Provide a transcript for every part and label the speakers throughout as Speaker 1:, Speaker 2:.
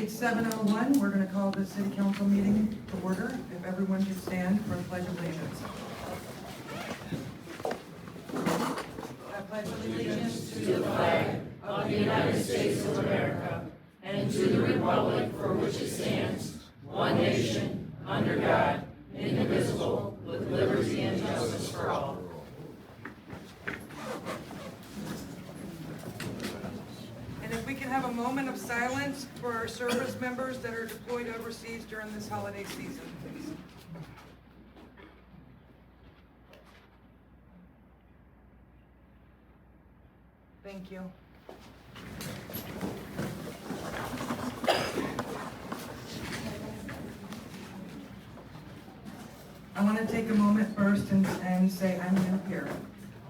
Speaker 1: It's 7:01. We're going to call the city council meeting to order. If everyone could stand for the pledge of allegiance. I pledge
Speaker 2: Allegiance to the flag of the United States of America and to the republic for which it stands, one nation, under God, indivisible, with liberty and justice for all.
Speaker 1: And if we can have a moment of silence for our service members that are deployed overseas during this holiday season, please. Thank you. I want to take a moment first and say I'm new here.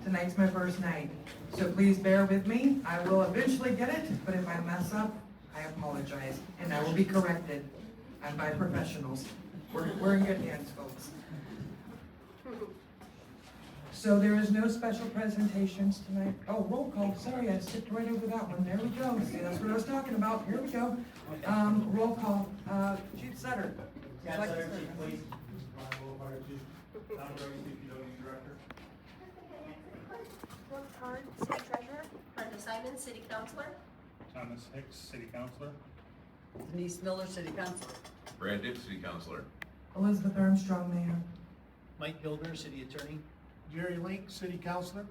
Speaker 1: Tonight's my first night, so please bear with me. I will eventually get it, but if I mess up, I apologize, and I will be corrected. I'm by professionals. We're in good hands, folks. So there is no special presentations tonight. Oh, roll call. Sorry, I skipped right over that one. There we go. See, that's what I was talking about. Here we go. Roll call. Chief Sutter.
Speaker 3: Yeah, Sutter, Chief, please. Fire Chief. Tom Rose, DPW Director.
Speaker 4: Brooke Hart, City Treasurer. Brenda Simon, City Councilor.
Speaker 5: Thomas Hicks, City Councilor.
Speaker 6: Denise Miller, City Councilor.
Speaker 7: Brad Dick, City Councilor.
Speaker 1: Elizabeth Armstrong, Mayor.
Speaker 8: Mike Gilder, City Attorney.
Speaker 3: Jerry Link, City Councilor.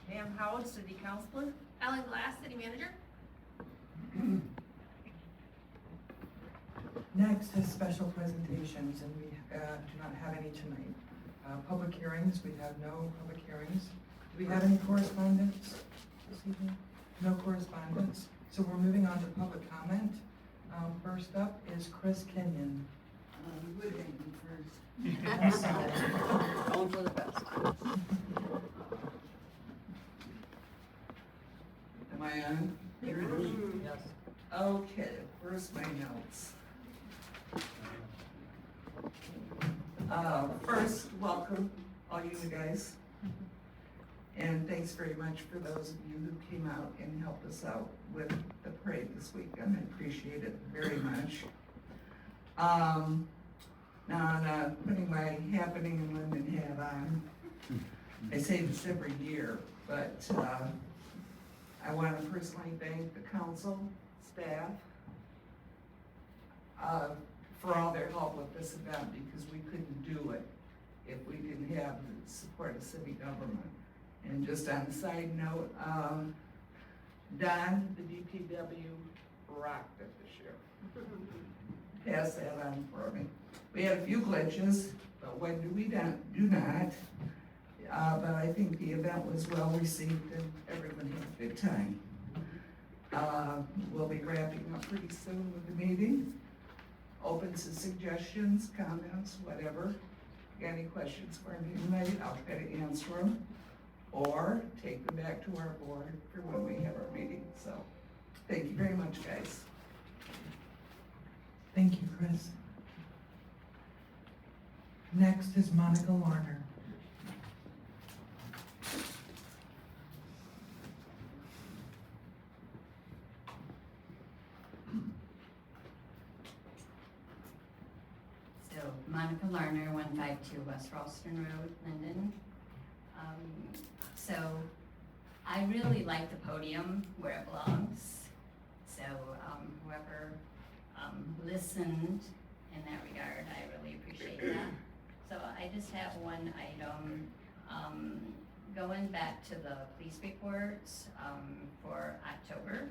Speaker 6: Pam Howard, City Councilor.
Speaker 4: Ellen Glass, City Manager.
Speaker 1: Next is special presentations, and we do not have any tonight. Public hearings, we have no public hearings. Do we have any correspondence this evening? No correspondence. So we're moving on to public comment. First up is Chris Kenyon.
Speaker 6: Good evening first.
Speaker 1: I'm sorry.
Speaker 6: Going for the best.
Speaker 9: Am I on?
Speaker 6: Yes.
Speaker 9: Okay, where's my notes? First, welcome, all you guys. And thanks very much for those of you who came out and helped us out with the parade this weekend. I appreciate it very much. Now, putting my Happening in Linden hat on, I say this every year, but I want to personally thank the council, staff, for all their help with this event, because we couldn't do it if we didn't have the support of city government. And just on a side note, Don, the DPW, rocked it this year. Pass that on for me. We had a few glitches, but when do we do not? But I think the event was well received and everyone had a good time. We'll be wrapping up pretty soon with the meeting. Open to suggestions, comments, whatever. Got any questions for me tonight? I'll try to answer them, or take them back to our board for when we have our meeting. So, thank you very much, guys.
Speaker 1: Thank you, Chris. Next is Monica Larner.
Speaker 10: So, Monica Larner, 152 West Ralston Road, Linden. So, I really like the podium where it belongs. So, whoever listened in that regard, I really appreciate that. So, I just have one item. Going back to the police reports for October.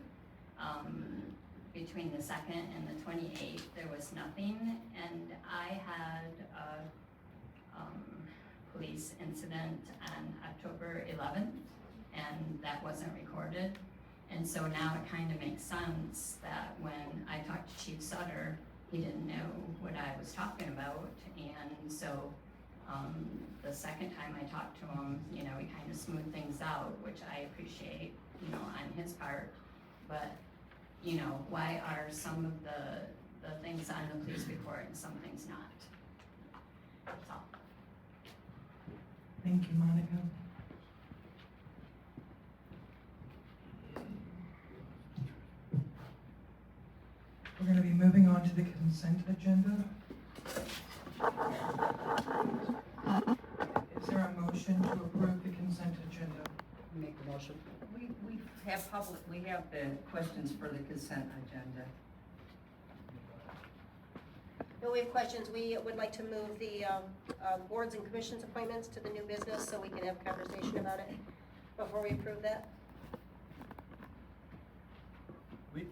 Speaker 10: Between the 2nd and the 28th, there was nothing, and I had a police incident on October 11th, and that wasn't recorded. And so now it kind of makes sense that when I talked to Chief Sutter, he didn't know what I was talking about, and so the second time I talked to him, you know, he kind of smoothed things out, which I appreciate, you know, on his part. But you know, why are some of the things on the police report and some things not? That's all.
Speaker 1: Thank you, Monica. We're gonna be moving on to the consent agenda. Is there a motion to approve the consent agenda?
Speaker 6: Make the motion. We have the questions for the consent agenda.
Speaker 4: No, we have questions. We would like to move the boards and commissions appointments to the new business so we can have a conversation about it before we approve that.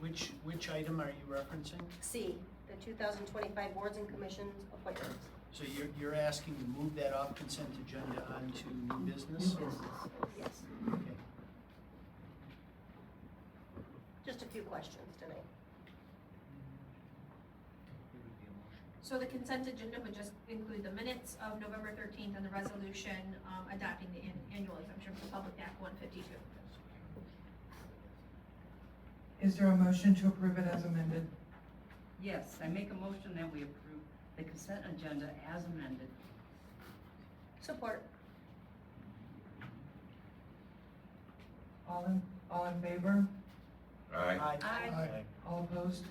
Speaker 8: Which item are you referencing?
Speaker 4: C, the 2025 boards and commissions appointments.
Speaker 8: So you're asking to move that off consent agenda onto new business?
Speaker 4: Yes.
Speaker 8: Okay.
Speaker 4: Just a few questions tonight.
Speaker 11: So the consent agenda would just include the minutes of November 13th and the resolution adopting the annual exemption for Public Act 152.
Speaker 1: Is there a motion to approve it as amended?
Speaker 6: Yes, I make a motion that we approve the consent agenda as amended.
Speaker 4: Support.
Speaker 1: All in favor?
Speaker 7: Aye.
Speaker 6: Aye.
Speaker 1: All opposed?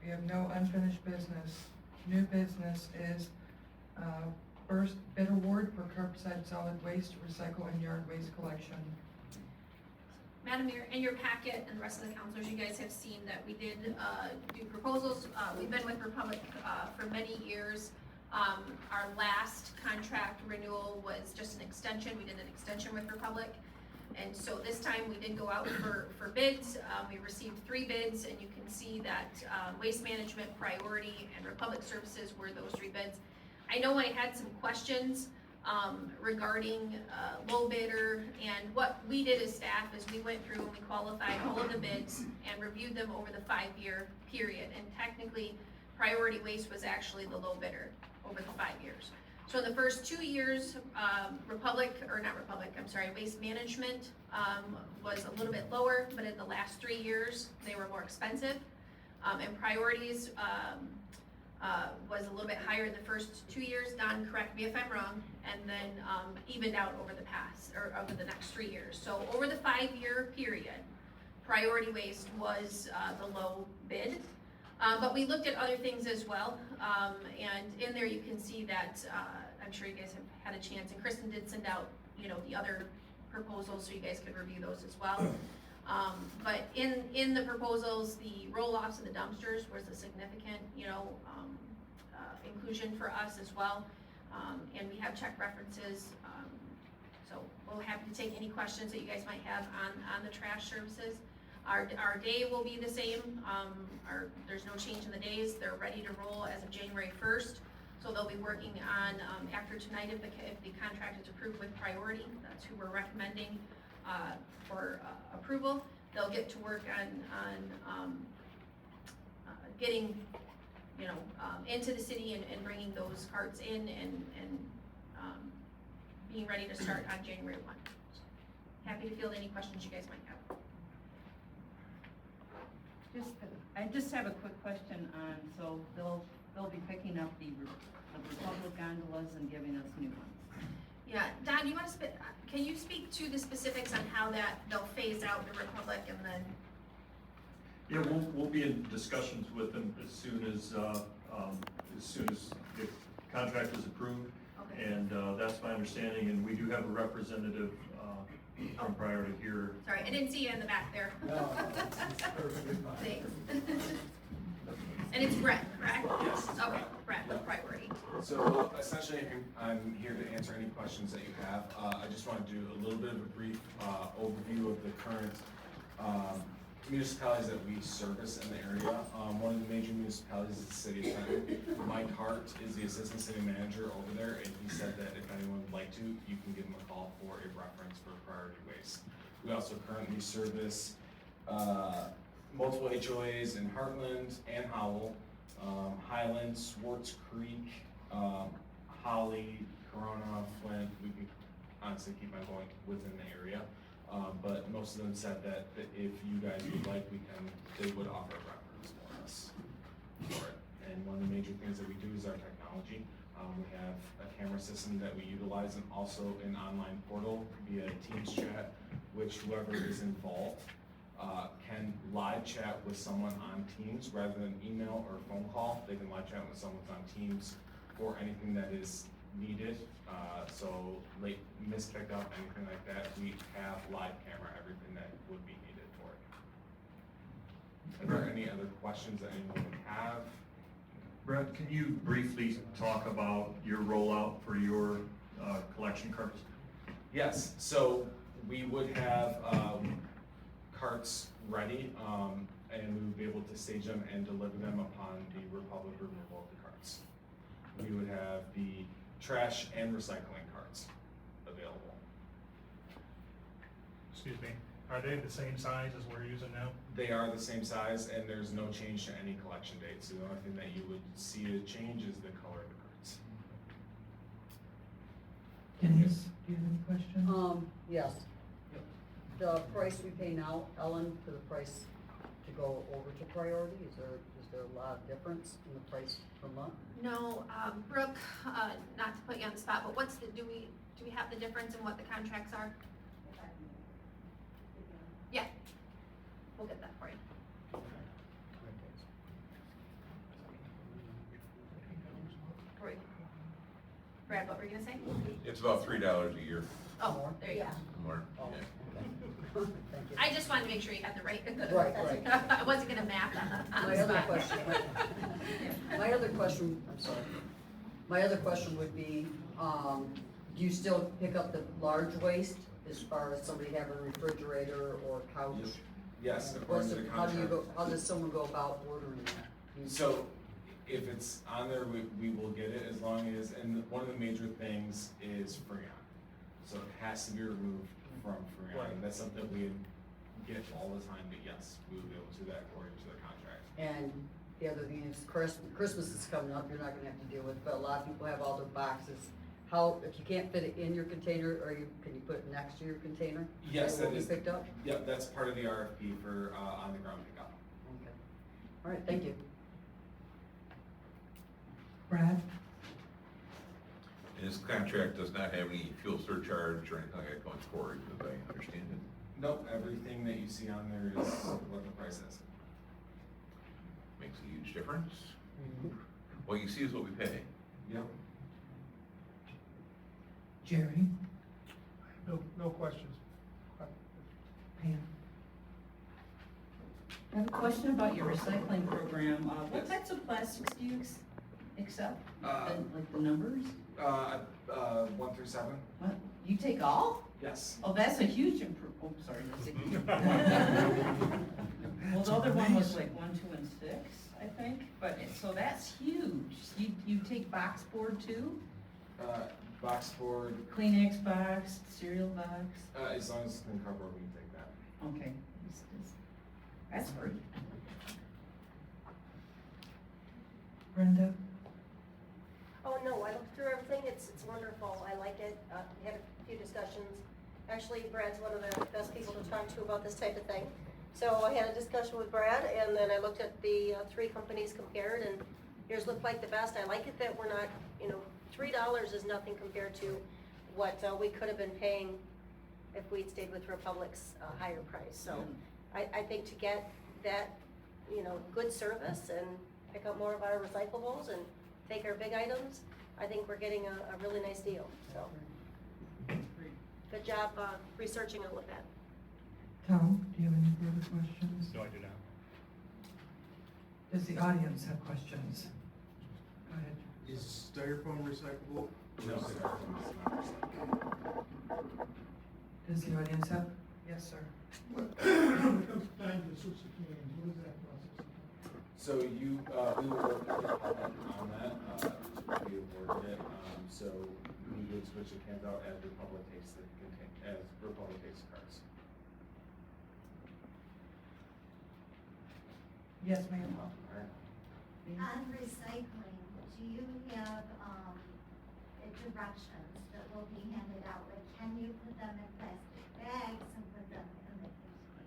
Speaker 1: We have no unfinished business. New business is, first bid award for curbside solid waste, recycle, and yard waste collection.
Speaker 11: Madam Mayor, in your packet and the rest of the councilors, you guys have seen that we did do proposals. We've been with Republic for many years. Our last contract renewal was just an extension. We did an extension with Republic. And so this time we did go out for bids. We received 3 bids, and you can see that Waste Management, Priority, and Republic Services were those 3 bids. I know I had some questions regarding low bidder, and what we did as staff is we went through and we qualified all of the bids and reviewed them over the 5-year period. And technically, Priority Waste was actually the low bidder over the 5 years. So in the first 2 years, Waste Management was a little bit lower, but in the last 3 years, they were more expensive. And Priorities was a little bit higher in the first 2 years. Don, correct me if I'm wrong, and then evened out over the next 3 years. So over the 5-year period, Priority Waste was the low bid. But we looked at other things as well, and in there you can see that, I'm sure you guys have had a chance, and Kristen did send out, the other proposals, so you guys could review those as well. But in the proposals, the roll-offs and the dumpsters was a significant, inclusion for us as well. And we have check references, so we're happy to take any questions that you guys might have on the trash services. Our day will be the same. There's no change in the days. They're ready to roll as of January 1st. So they'll be working on, after tonight, if the contract is approved with Priority, that's who we're recommending for approval. They'll get to work on getting, into the city and bringing those carts in and being ready to start on January 1. Happy to field any questions you guys might have.
Speaker 6: I just have a quick question on, so they'll be picking up the Republic gondolas and giving us new ones.
Speaker 11: Yeah, Don, can you speak to the specifics on how they'll phase out the Republic and then?
Speaker 3: Yeah, we'll be in discussions with them as soon as the contract is approved.
Speaker 11: Okay.
Speaker 3: And that's my understanding, and we do have a representative from Priority here.
Speaker 11: Sorry, I didn't see you in the back there.
Speaker 3: No, it's perfectly fine.
Speaker 11: Thanks. And it's Brett, correct?
Speaker 12: Yes.
Speaker 11: Okay, Brett with Priority.
Speaker 12: So essentially, I'm here to answer any questions that you have. I just want to do a little bit of a brief overview of the current municipalities that we service in the area. One of the major municipalities is the city of Linden. Mike Hart is the assistant city manager over there, and he said that if anyone would like to, you can give him a call for a reference for Priority Waste. We also currently service multiple HOAs in Heartland and Howell, Highland, Swartz Creek, Holly, Corona, Flint. We can honestly keep on going within the area. But most of them said that if you guys would like, they would offer a reference for us for it. And one of the major things that we do is our technology. We have a camera system that we utilize, and also an online portal via Teams chat, which whoever is involved can live chat with someone on Teams rather than email or phone call. They can live chat with someone on Teams for anything that is needed. So late missed pickup, anything like that, we have live camera, everything that would be needed for it. Are there any other questions that anyone would have?
Speaker 5: Brett, can you briefly talk about your rollout for your collection carts?
Speaker 12: Yes, so we would have carts ready, and we would be able to stage them and deliver them upon the Republic removal of the carts. We would have the trash and recycling carts available.
Speaker 5: Excuse me, are they the same size as we're using now?
Speaker 12: They are the same size, and there's no change to any collection dates. So the only thing that you would see a change is the color of the carts.
Speaker 1: Denise, do you have any questions?
Speaker 13: Yes. The price we pay now, Ellen, for the price to go over to priority, is there a lot of difference in the price per month?
Speaker 11: No, Brooke, not to put you on the spot, but do we have the difference in what the contracts are? Yeah, we'll get that for you. Right. Brad, what were you gonna say?
Speaker 7: It's about $3 a year.
Speaker 11: Oh, there you go.
Speaker 7: More.
Speaker 13: Oh,
Speaker 7: Yeah.
Speaker 13: okay. Thank you.
Speaker 11: I just wanted to make sure you had the right.
Speaker 13: Right.
Speaker 11: I wasn't gonna math on
Speaker 13: My
Speaker 11: the
Speaker 13: other
Speaker 11: spot.
Speaker 13: question, my other question, I'm sorry. My other question would be, do you still pick up the large waste as far as somebody having a refrigerator or couch?
Speaker 12: Yes, according to the contract.
Speaker 13: How does someone go about ordering that?
Speaker 12: So if it's on there, we will get it as long as, and one of the major things is Freon. So it has to be removed from Freon. And that's something we get all the time, but yes, we will be able to do that according to the contract.
Speaker 13: And the other thing is Christmas is coming up, you're not gonna have to deal with, but a lot of people have all their boxes. How, if you can't fit it in your container, can you put it next to your container?
Speaker 12: Yes,
Speaker 13: That will
Speaker 12: that
Speaker 13: be
Speaker 12: is,
Speaker 13: picked up?
Speaker 12: yep, that's part of the RFP for, on the ground pickup.
Speaker 13: Okay. All right, thank you.
Speaker 1: Brad?
Speaker 7: And this contract does not have any fuel surcharge or anything like that going forward, as I understand it.
Speaker 12: Nope, everything that you see on there is what the price is.
Speaker 7: Makes a huge difference. What you see is what we pay.
Speaker 12: Yep.
Speaker 1: Jerry?
Speaker 3: No questions.
Speaker 1: Pam?
Speaker 6: I have a question about your recycling program. What types of plastics do you accept? Like the numbers?
Speaker 12: 1 through 7?
Speaker 6: What? You take all?
Speaker 12: Yes.
Speaker 6: Oh, that's a huge oh, sorry, that's a huge. Well, the other one was like 1, 2, and 6, I think, but, so that's huge. You take box board too?
Speaker 12: Box board,
Speaker 6: Kleenex box, cereal box?
Speaker 12: as long as it's in cardboard, we can take that.
Speaker 6: Okay. That's free.
Speaker 1: Brenda?
Speaker 4: Oh, no, I looked through everything, it's wonderful, I like it, we had a few discussions. Actually, Brad's one of the best people to talk to about this type of thing. So I had a discussion with Brad, and then I looked at the 3 companies compared, and yours looked like the best. I like it that we're not, $3 is nothing compared to what we could have been paying if we'd stayed with Republic's higher price. So I think to get that, good service and pick up more of our recyclables and take our big items, I think we're getting a really nice deal, so. Good job researching all of that.
Speaker 1: Tom, do you have any further questions?
Speaker 5: No, I do not.
Speaker 1: Does the audience have questions? Go ahead.
Speaker 3: Is styrofoam recyclable?
Speaker 12: No, sir.
Speaker 1: Does the audience have? Yes, sir.
Speaker 3: When it comes time to switch the cans, what is that process?
Speaker 12: So we will work with the public on that, to be awarded it, so we would switch the cans out as Republic takes the cards.
Speaker 1: Yes, ma'am.
Speaker 14: On recycling, do you have, directions that will be handed out? Like, can you put them in plastic bags and put them in the?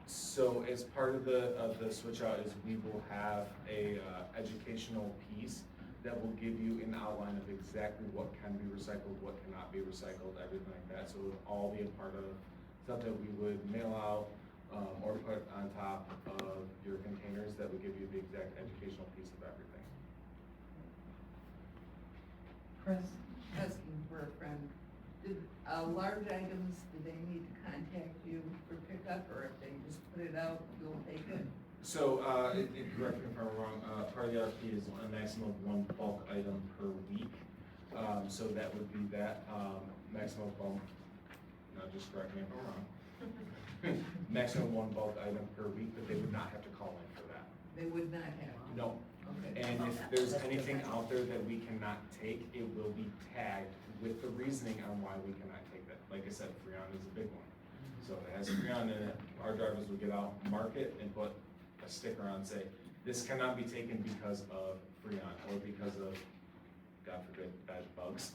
Speaker 12: So as part of the switch out is we will have a educational piece that will give you an outline of exactly what can be recycled, what cannot be recycled, everything like that. So it will all be a part of stuff that we would mail out or put on top top of your containers that would give you the exact educational piece of everything.
Speaker 1: Chris?
Speaker 9: Asking for a friend. Did, large items, do they need to contact you for pickup, or if they just put it out, you'll take it?
Speaker 12: So, correct me if I'm wrong, part of the RFP is a maximum of one bulk item per week. So that would be that, maximum of one, no, just correct me if I'm wrong. Maximum one bulk item per week, but they would not have to call in for that.
Speaker 9: They would not have to?
Speaker 12: No.
Speaker 9: Okay.
Speaker 12: And if there's anything out there that we cannot take, it will be tagged with the reasoning on why we cannot take that. Like I said, Freon is a big one. So if it has Freon in it, our drivers will get out, mark it, and put a sticker on, say, this cannot be taken because of Freon, or because of, God forbid, bad bugs.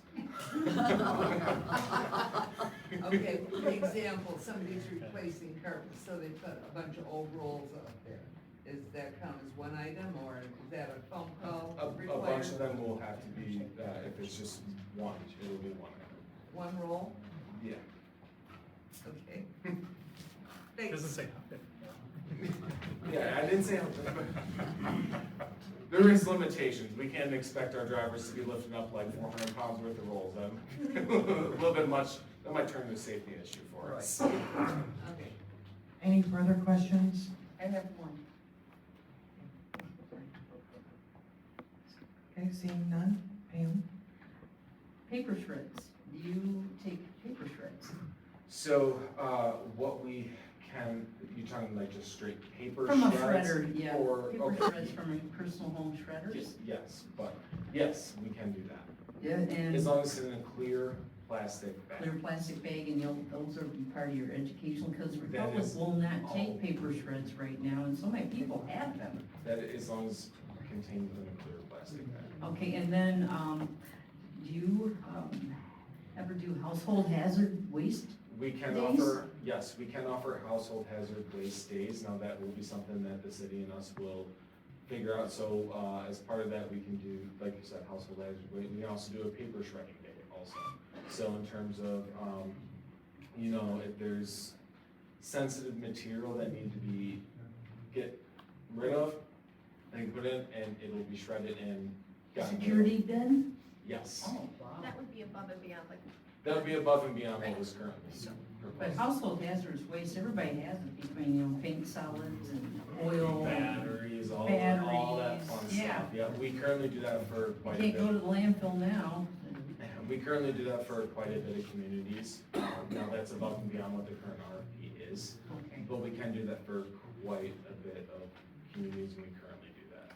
Speaker 9: Okay, for example, somebody's replacing carpets, so they put a bunch of old rolls up there. Does that count as one item, or is that a phone call
Speaker 12: A
Speaker 9: required?
Speaker 12: bunch of them will have to be, if it's just one, it will be one item.
Speaker 9: One roll?
Speaker 12: Yeah.
Speaker 9: Okay. Thanks.
Speaker 3: Doesn't say.
Speaker 12: Yeah, I didn't say there is limitations. We can't expect our drivers to be lifting up like 400 pounds worth of rolls. A little bit much, that might turn into a safety issue for us.
Speaker 9: Okay.
Speaker 1: Any further questions?
Speaker 6: I have one.
Speaker 1: Okay, seeing none, Pam?
Speaker 6: Paper shreds. Do you take paper shreds?
Speaker 12: So, what we can, you're talking like just straight paper
Speaker 6: From a
Speaker 12: shreds?
Speaker 6: shredder, yeah.
Speaker 12: Or,
Speaker 6: Paper
Speaker 12: okay.
Speaker 6: shreds from a personal home shredders?
Speaker 12: Yes, but, yes, we can do that.
Speaker 6: Yeah, and
Speaker 12: As long as it's in a clear plastic bag.
Speaker 6: clear plastic bag, and those are part of your education, because Republic
Speaker 12: is
Speaker 6: will not
Speaker 12: all-
Speaker 6: take paper shreds right now, and so many people have them.
Speaker 12: That, as long as contained within a clear plastic bag.
Speaker 6: Okay, and then, do you, ever do household hazard waste?
Speaker 12: We can
Speaker 6: Days?
Speaker 12: offer, yes, we can offer household hazard waste days. Now, that will be something that the city and us will figure out. So, as part of that, we can do, like you said, household hazard waste. We can also do a paper shredding day also. So in terms of, you know, if there's sensitive material that need to be get rid of, they can put in and it'll be shredded and gotten rid of.
Speaker 6: Security bin?
Speaker 12: Yes.
Speaker 6: Oh, wow.
Speaker 11: That would be above and beyond, like,
Speaker 12: That would be above and beyond what was currently
Speaker 6: But
Speaker 12: proposed.
Speaker 6: household hazardous waste, everybody has it between, you know, paint solids and oil. and
Speaker 12: Batteries, all that
Speaker 6: batteries,
Speaker 12: fun
Speaker 6: yeah.
Speaker 12: stuff. Yeah, we currently do that for
Speaker 6: You
Speaker 12: quite a
Speaker 6: can't go to
Speaker 12: bit.
Speaker 6: the landfill now.
Speaker 12: We currently do that for quite a bit of communities. Now, that's above and beyond what the current RFP is.
Speaker 6: Okay.
Speaker 12: But we can do that for quite a bit of communities, and we currently do that.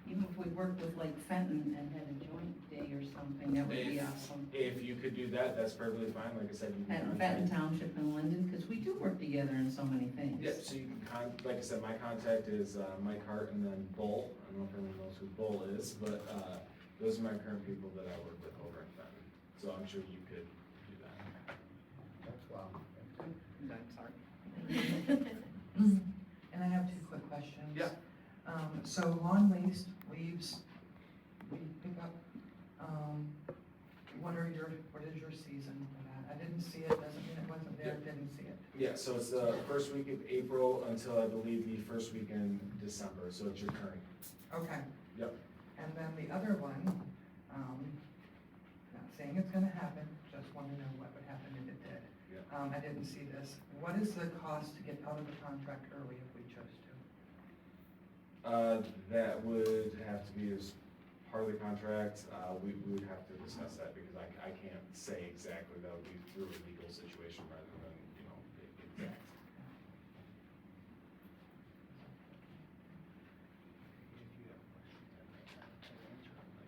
Speaker 6: Even if we worked with like Fenton and had a joint day or something, that would be awesome.
Speaker 12: If you could do that, that's perfectly fine. Like I said, you
Speaker 6: At
Speaker 12: can
Speaker 6: Fenton
Speaker 12: contact.
Speaker 6: Township and Linden, because we do work together in so many things.
Speaker 12: Yep, so you can like I said, my contact is Mike Hart and then Bull. I don't know if everyone knows who Bull is, but those are my current people that I work with over in Fenton. So I'm sure you could do that.
Speaker 13: Wow.
Speaker 1: And I have two quick questions.
Speaker 12: Yeah.
Speaker 1: So lawn waste leaves, we pick up, what is your season for that? I didn't see it, doesn't mean it wasn't there, didn't see it.
Speaker 12: Yeah, so it's the first week of April until I believe the first week in December, so it's your turn.
Speaker 1: Okay.
Speaker 12: Yep.
Speaker 1: And then the other one, not saying it's gonna happen, just wanna know what would happen if it did.
Speaker 12: Yeah.
Speaker 1: I didn't see this. What is the cost to get out of the contract early if we chose to?
Speaker 12: That would have to be as part of the contract. We would have to discuss that because I can't say exactly. That would be through a legal situation rather than, you know, exact.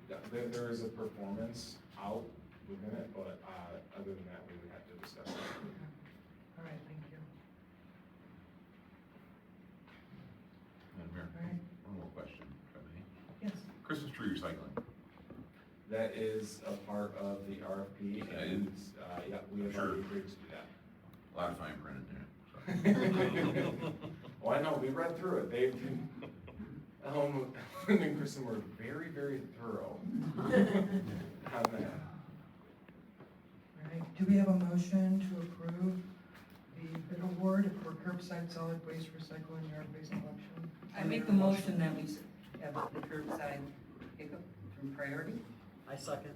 Speaker 12: Yeah, there is a performance out within it, but, other than that, we would have to discuss that.
Speaker 1: All right, thank you.
Speaker 7: Madam Mayor,
Speaker 1: All right.
Speaker 7: one more question, if I may.
Speaker 1: Yes.
Speaker 7: Christmas tree recycling.
Speaker 12: That is a part of the RFP
Speaker 7: Yeah,
Speaker 12: and, yeah, we have
Speaker 7: Sure.
Speaker 12: already agreed to do that.
Speaker 7: A lot of fine print in there. So.
Speaker 12: Well, I know, we read through it, they've, Linda and Kristen were very, very thorough on that.
Speaker 1: All right, do we have a motion to approve the an award for curbside solid waste recycling yard-based collection.
Speaker 6: I make the motion that we have the curbside pickup from priority.
Speaker 13: I second.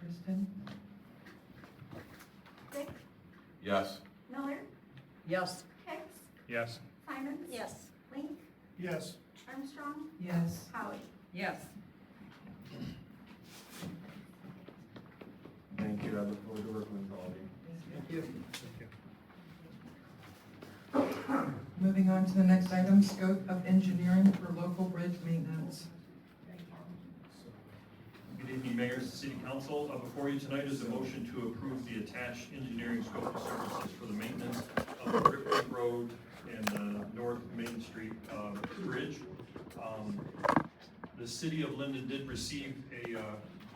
Speaker 1: Kristen?
Speaker 14: Dick,
Speaker 7: Yes.
Speaker 14: Miller,
Speaker 13: Yes.
Speaker 14: Hicks,
Speaker 3: Yes.
Speaker 14: Simons.
Speaker 4: Yes.
Speaker 14: Link,
Speaker 3: Yes.
Speaker 14: Armstrong,
Speaker 1: Yes.
Speaker 14: Howie.
Speaker 6: Yes.
Speaker 12: Thank you, I look forward to working with all of you.
Speaker 13: Thank you.
Speaker 1: Moving on to the next item, scope of engineering for local bridge maintenance.
Speaker 5: Good evening, Mayor, City Council. Before you tonight is a motion to approve the attached engineering scope of services for the maintenance of the Ripley Road and North Main Street Bridge. The City of Linden did receive a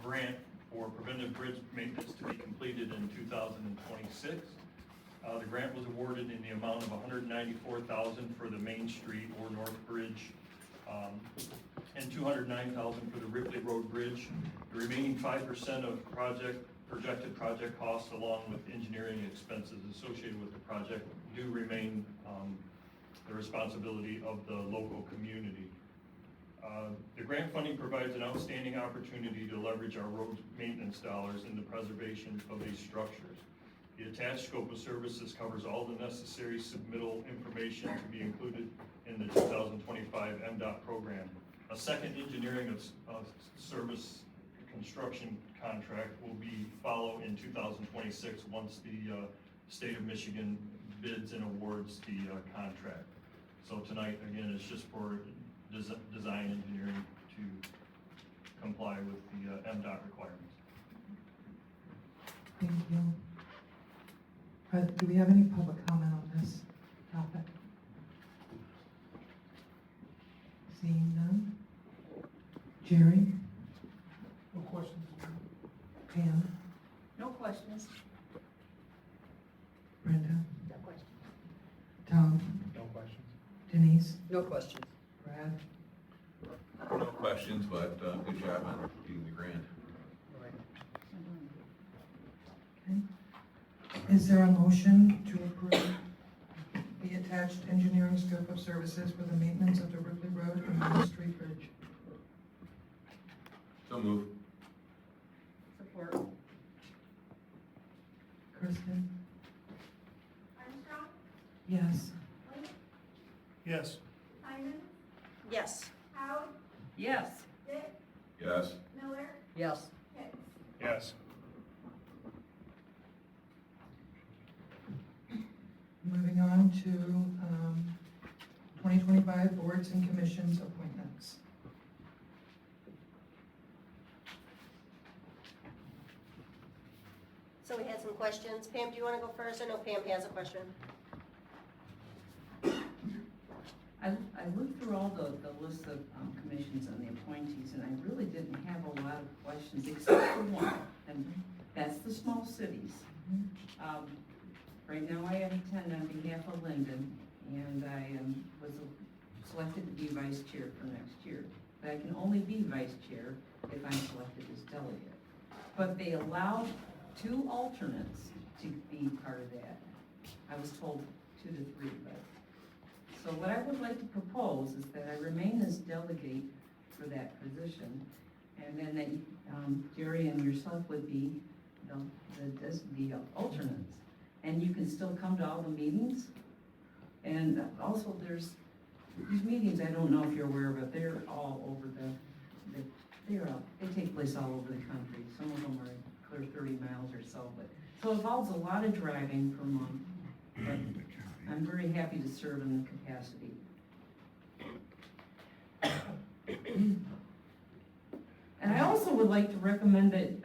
Speaker 5: grant for preventive bridge maintenance to be completed in 2026. The grant was awarded in the amount of $194,000 for the Main Street or North Bridge, and $209,000 for the Ripley Road Bridge. The remaining 5% of projected project costs, along with engineering expenses associated with the project, do remain the responsibility of the local community. The grant funding provides an outstanding opportunity to leverage our road maintenance dollars in the preservation of these structures. The attached scope of services covers all the necessary submittal information to be included in the 2025 MDOT program. A second engineering of service construction contract will follow in 2026 once the state of Michigan bids and awards the contract. So tonight, again, it's just for design engineering to comply with the MDOT requirements.
Speaker 1: Thank you. Do we have any public comment on this topic? Seeing none? Jerry?
Speaker 3: No questions?
Speaker 1: Pam?
Speaker 6: No questions.
Speaker 1: Brenda?
Speaker 4: No question.
Speaker 1: Tom?
Speaker 3: No questions.
Speaker 1: Denise?
Speaker 13: No questions.
Speaker 1: Brad?
Speaker 7: No questions, but good job on getting the grant.
Speaker 1: Okay. Is there a motion to approve the attached engineering scope of services for the maintenance of the Ripley Road and Main Street Bridge?
Speaker 7: So move.
Speaker 6: Support.
Speaker 1: Kristen?
Speaker 14: Armstrong,
Speaker 1: Yes.
Speaker 14: Link,
Speaker 3: Yes.
Speaker 14: Simons,
Speaker 4: Yes.
Speaker 14: Howie,
Speaker 6: Yes.
Speaker 14: Dick,
Speaker 7: Yes.
Speaker 14: Miller,
Speaker 13: Yes.
Speaker 14: Hicks.
Speaker 3: Yes.
Speaker 1: Moving on to 2025 boards and commissions appointments.
Speaker 4: So we had some questions. Pam, do you want to go first? I know Pam has a question.
Speaker 6: I looked through all the list of commissions and the appointees, and I really didn't have a lot of questions, except for one, and that's the small cities. Right now, I attend on behalf of Linden, and I was selected to be vice chair for next year. But I can only be vice chair if I'm selected as delegate. But they allowed 2 alternates to be part of that. I was told 2 to 3, but. So what I would like to propose is that I remain as delegate for that position, and then that Jerry and yourself would be the alternates. And you can still come to all the meetings. And also there's these meetings, I don't know if you're aware, but they're all over they take place all over the country. Some of them are clear 30 miles or so, but, so it involves a lot of driving per month. But I'm very happy to serve in the capacity. And I also would like to recommend that,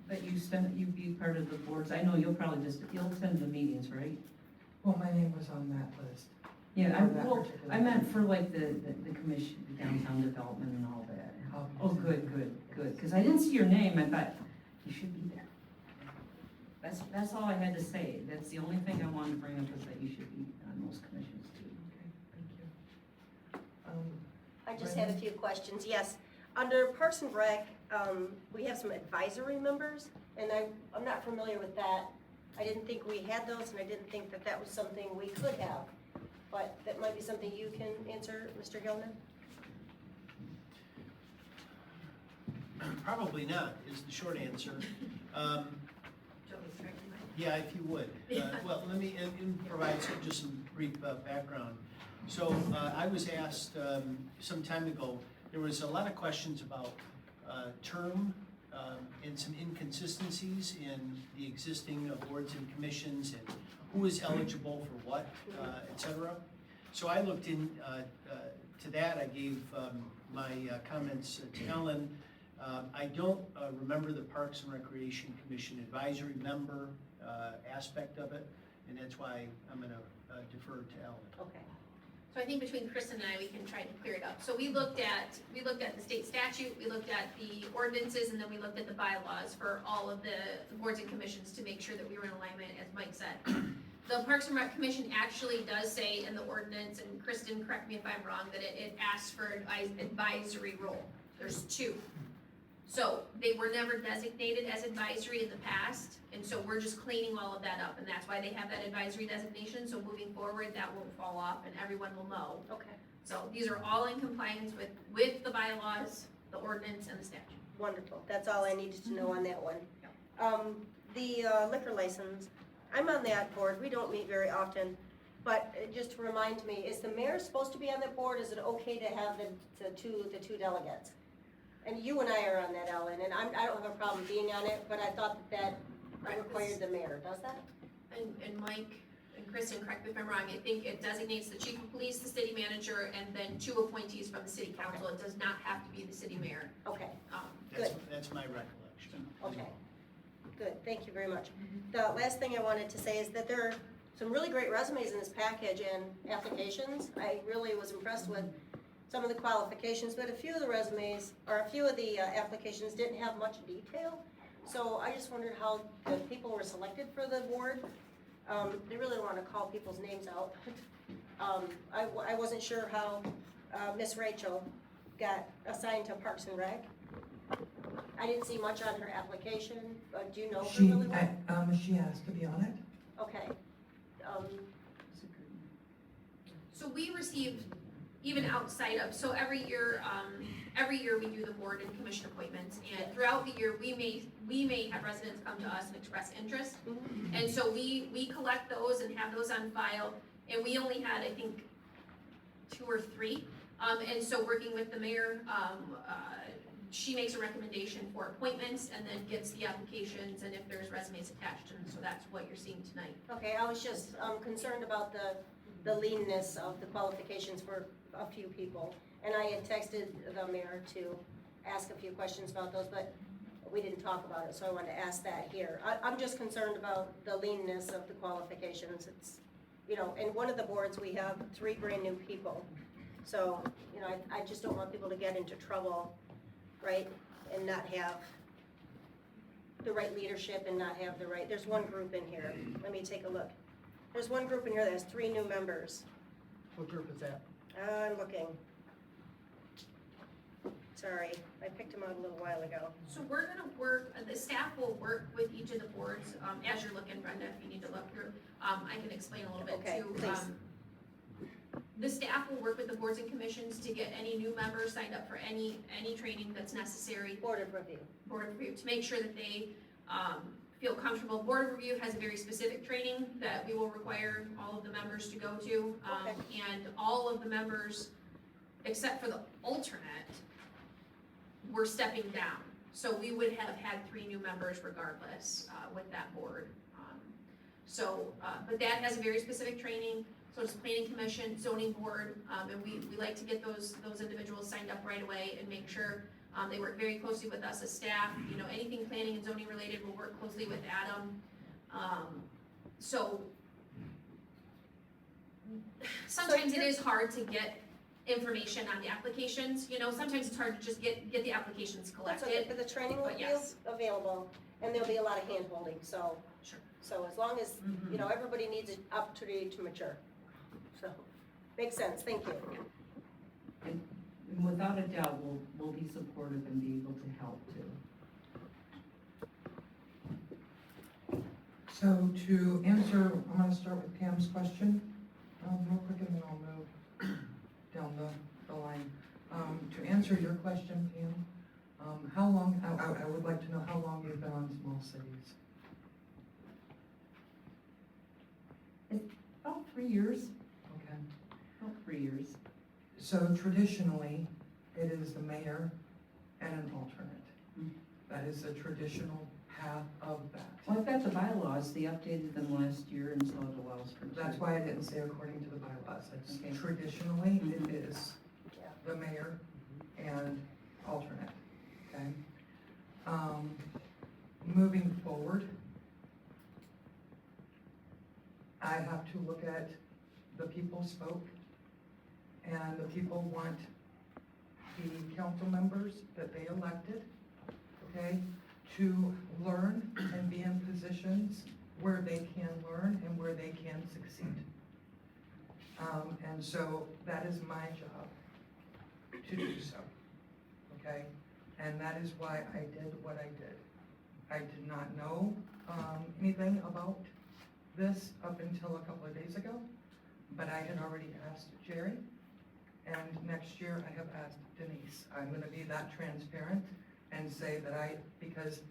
Speaker 6: that you be part of the boards. I know you'll attend the meetings, right?
Speaker 1: Well, my name was on that list.
Speaker 6: Yeah,
Speaker 1: For that particular
Speaker 6: I meant for like the commission, the downtown development and all that. Oh, good, because I didn't see your name, I thought, you should be there. That's all I had to say. That's the only thing I wanted to bring up, is that you should be on those commissions too.
Speaker 1: Okay, thank you.
Speaker 4: I just had a few questions. Yes, under Parks and Rec, we have some advisory members, and I'm not familiar with that. I didn't think we had those, and I didn't think that that was something we could have. But that might be something you can answer, Mr. Gilman?
Speaker 8: Probably not, is the short answer. Yeah, if you would. Well, let me provide just some brief background. So I was asked some time ago, there was a lot of questions about term and some inconsistencies in the existing boards and commissions and who is eligible for what, et cetera. So I looked in to that. I gave my comments to Ellen. I don't remember the Parks and Recreation Commission advisory member aspect of it, and that's why I'm gonna defer to Ellen.
Speaker 4: Okay.
Speaker 11: So I think between Kristen and I, we can try to clear it up. So we looked at the state statute, we looked at the ordinances, and then we looked at the bylaws for all of the boards and commissions to make sure that we were in alignment, as Mike said. The Parks and Rec Commission actually does say in the ordinance, and Kristen, correct me if I'm wrong, that it asks for advisory role. There's two. So they were never designated as advisory in the past, and so we're just cleaning all of that up, and that's why they have that advisory designation, so moving forward, that won't fall off, and everyone will know.
Speaker 4: Okay.
Speaker 11: So these are all in compliance with the bylaws, the ordinance, and the statute.
Speaker 4: Wonderful. That's all I needed to know on that one. The liquor license, I'm on that board. We don't meet very often, but just to remind me, is the mayor supposed to be on that board? Is it okay to have the two delegates? And you and I are on that, Ellen, and I don't have a problem being on it, but I thought that required the mayor. Does that?
Speaker 11: And Mike and Kristen, correct me if I'm wrong, I think it designates the chief of police, the city manager, and then two appointees from the city council. It does not have to be the city mayor.
Speaker 4: Okay.
Speaker 8: That's, that's my recollection.
Speaker 4: Okay, good, thank you very much. The last thing I wanted to say is that there are some really great resumes in this package and applications. I really was impressed with some of the qualifications, but a few of the resumes, or a few of the applications didn't have much detail. So I just wondered how the people were selected for the board. They really want to call people's names out. I wasn't sure how Miss Rachel got assigned to Parks and Rec. I didn't see much on her application. Do you know her really well?
Speaker 1: She asked to be on it.
Speaker 4: Okay.
Speaker 11: So we receive, even outside of, so every year we do the board and commission appointments, and throughout the year, we may have residents come to us and express interest. And so we collect those and have those on file, and we only had, I think, 2 or 3. And so working with the mayor, she makes a recommendation for appointments and then gets the applications and if there's resumes attached, and so that's what you're seeing tonight.
Speaker 4: Okay, I was just concerned about the leanness of the qualifications for a few people. And I had texted the mayor to ask a few questions about those, but we didn't talk about it, so I wanted to ask that here. I'm just concerned about the leanness of the qualifications. It's, you know, in one of the boards, we have 3 brand new people. So, you know, I just don't want people to get into trouble, right, and not have the right leadership and not have the right, there's one group in here, let me take a look. There's one group in here that has 3 new members.
Speaker 8: What group is that?
Speaker 4: I'm looking. Sorry, I picked them out a little while ago.
Speaker 11: So we're gonna work, the staff will work with each of the boards, as you're looking, Brenda, if you need to look through, I can explain a little bit
Speaker 4: Okay,
Speaker 11: too.
Speaker 4: please.
Speaker 11: The staff will work with the boards and commissions to get any new members signed up for any training that's necessary.
Speaker 4: Board of review.
Speaker 11: Board of review, to make sure that they, feel comfortable. Board of review has a very specific training that we will require all of the members to go to. And all of the members, except for the alternate, were stepping down. So we would have had 3 new members regardless, with that board. But that has a very specific training, so does planning commission, zoning board, and we like to get those individuals signed up right away and make sure they work very closely with us as staff. You know, anything planning and zoning related, we'll work closely with Adam. So sometimes it is hard to get information on the applications, you know, sometimes it's hard to just get the applications
Speaker 4: That's okay,
Speaker 11: collected.
Speaker 4: but the training will
Speaker 11: But
Speaker 4: be
Speaker 11: yes.
Speaker 4: available, and there'll be a lot of hand holding, so.
Speaker 11: Sure.
Speaker 4: So as long as, you know, everybody needs an opportunity to mature. So, makes sense, thank you.
Speaker 6: And without a doubt, we'll be supportive and be able to help too.
Speaker 1: So to answer, I'm gonna start with Pam's question, real quick, and then I'll move down the line. To answer your question, Pam, how long, I would like to know how long you've been on small cities.
Speaker 6: About 3 years,
Speaker 1: Okay.
Speaker 6: about 3 years.
Speaker 1: So traditionally, it is the mayor and an alternate.
Speaker 6: Mhm.
Speaker 1: That is the traditional path of that.
Speaker 6: Well, I've got the bylaws, they updated them last year, and so it allows for.
Speaker 1: That's why I didn't say according to the bylaws. It's
Speaker 6: Okay.
Speaker 1: traditionally, it
Speaker 6: Mhm.
Speaker 1: is the mayor and alternate, okay? Moving forward, I have to look at the people spoke, and the people want the council members that they elected, okay, to learn and be in positions where they can learn and where they can succeed. And so that is my job to do so, okay? And that is why I did what I did. I did not know anything about this up until a couple of days ago, but I had already asked Jerry, and next year I have asked Denise. I'm gonna be that transparent and say that because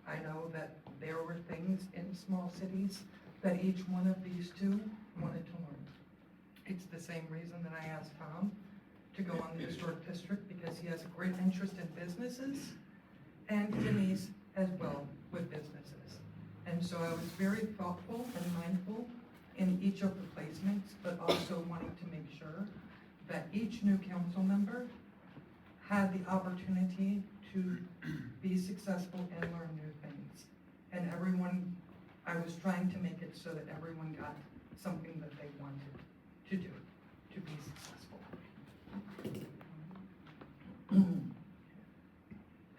Speaker 1: I know that there were things in small cities that each one of these two wanted to learn. It's the same reason that I asked Tom to go on the historic district, because he has a great interest in businesses, and Denise as well with businesses. And so I was very thoughtful and mindful in each of the placements, but also wanting to make sure that each new council member had the opportunity to be successful and learn new things. And everyone, I was trying to make it so that everyone got something that they wanted to do, to be successful.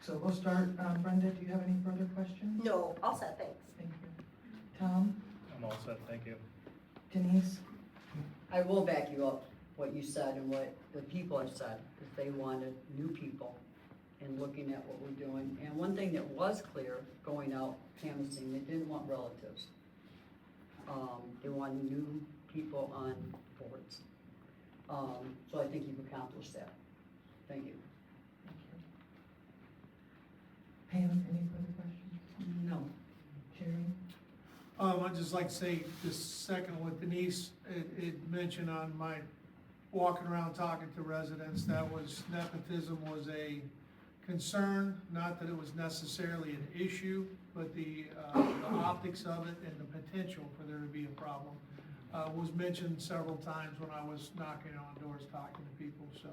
Speaker 1: So we'll start, Brenda, do you have any further questions?
Speaker 4: No, all set, thanks.
Speaker 1: Thank you. Tom,
Speaker 3: I'm all set, thank you.
Speaker 1: Denise?
Speaker 13: I will back you up, what you said and what the people have said, that they wanted new people and looking at what we're doing. And one thing that was clear, going out canvassing, they didn't want relatives. They wanted new people on boards. So I think you've accomplished that. Thank you.
Speaker 1: Pam, any further questions?
Speaker 6: No.
Speaker 1: Jerry?
Speaker 3: I'd just like to say, this second with Denise, it mentioned on my walking around talking to residents, that nepotism was a concern, not that it was necessarily an issue, but the optics of it and the potential for there to be a problem was mentioned several times when I was knocking on doors, talking to people, so